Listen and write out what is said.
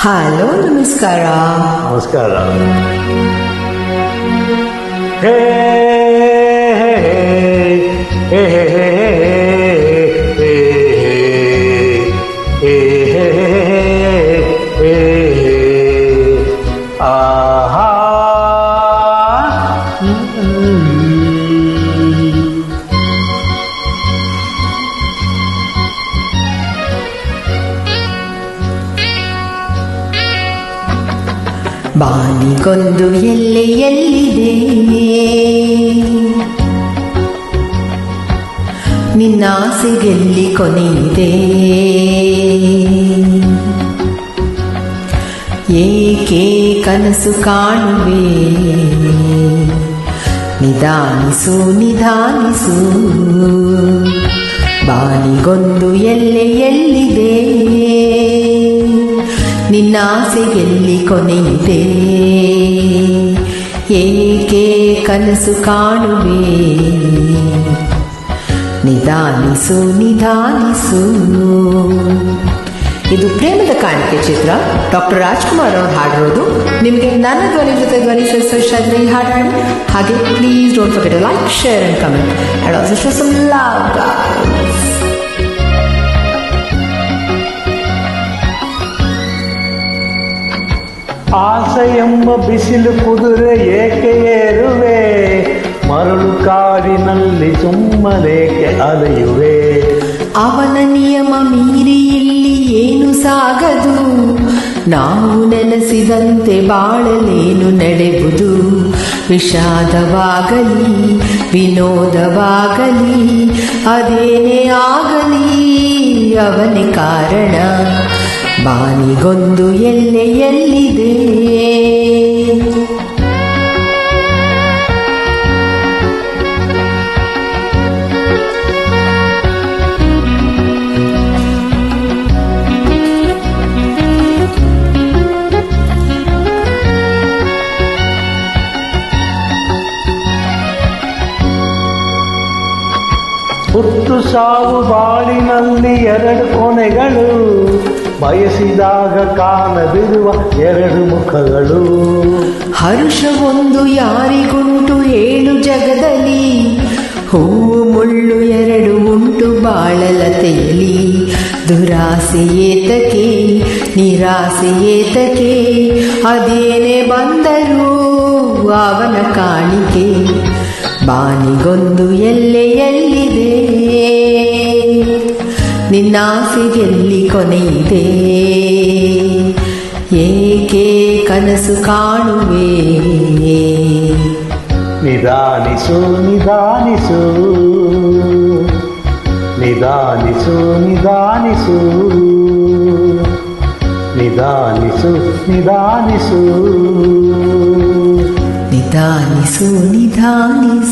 Hello, ನಮಸ್ಕಾರ. ನಮಸ್ಕಾರ. ಹೇ ಹೇ ಹೇ ಹೇ ಹೇ ಆಹಾ ಬಾನಿಗೊಂದು ಎಲ್ಲಿದೆ, ನಿನ್ನಾಸೆಗೆಲ್ಲಿ ಕೊನೆಯಿದೆ, ಏಕೆ ಕನಸು ಕಾಣುವೆ, ನಿಧಾನಿಸು ನಿಧಾನಿಸು, ಬಾನಿಗೊಂದು ಎಲ್ಲಿದೆ, ನಿನ್ನಾಸೆಗೆಲ್ಲಿ ಕೊನೆಯಿದೆ, ಏಕೆ ಕನಸು ಕಾಣುವೆ, ನಿಧಾನಿಸು ನಿಧಾನಿಸು. ಇದು ಪ್ರೇಮದ ಕಾಣಿಕೆ ಚಿತ್ರ. ಡಾಕ್ಟರ್ ರಾಜ್ಕುಮಾರ್ ಅವರು ಹಾಡಿರೋದು. ನಿಮಗೆ ನನ್ನ ಧ್ವನಿ ಜೊತೆ ಧ್ವನಿ ಇಷ್ಟ ಇದ್ರೆ ಈ ಹಾಡು ಹಾಡಿ. ಹಾಗೆ please don't forget to like, share and comment and also show some love guys. ಆಸೆ ಎಂಬ ಬಿಸಿಲು ಕುದುರೆ ಏಕೆ ಏರುವೆ, ಮರಳು ಕಾಡಿನಲ್ಲಿ ಸುಮ್ಮನೇಕೆ ಅಲೆಯುವೆ, ಅವನ ನಿಯಮ ಮೀರಿ ಇಲ್ಲಿ ಏನು ಸಾಗದು, ನಾವು ನೆನೆಸಿದಂತೆ ಬಾಳಲೇನು ನಡೆಯುವುದು, ವಿಷಾದವಾಗಲಿ ವಿನೋದವಾಗಲಿ ಅದೇನೇ ಆಗಲಿ ಅವನೇ ಕಾರಣ, ಬಾನಿಗೊಂದು ಎಲ್ಲಿದೆ. ಹುಟ್ಟು ಸಾವು ಬಾಳಿನಲ್ಲಿ ಎರಡು ಕೊನೆಗಳು, ಬಯಸಿದಾಗ ಕಾಣದಿರುವ ಎರಡು ಮುಖಗಳು, ಹರುಷವೊಂದು ಯಾರಿಗುಂಟು ಏಳು ಜಗದಲ್ಲಿ, ಹೂವು ಮುಳ್ಳು ಎರಡು ಉಂಟು ಬಾಳಲತೆಯಲ್ಲಿ, ದುರಾಸೆ ಏತಕೆ ನಿರಾಸೆ ಏತಕೆ, ಅದೇನೇ ಬಂದರೂ ಅವನ ಕಾಣಿಕೆ, ಬಾನಿಗೊಂದು ಎಲ್ಲಿದೆ, ನಿನ್ನಾಸೆಗೆಲ್ಲಿ ಕೊನೆಯಿದೆ, ಏಕೆ ಕನಸು ಕಾಣುವೆ, ನಿಧಾನಿಸು ನಿಧಾನಿಸು, ನಿಧಾನಿಸು ನಿಧಾನಿಸು, ನಿಧಾನಿಸು ನಿಧಾನಿಸು, ನಿಧಾನಿಸು ನಿಧಾನಿಸು.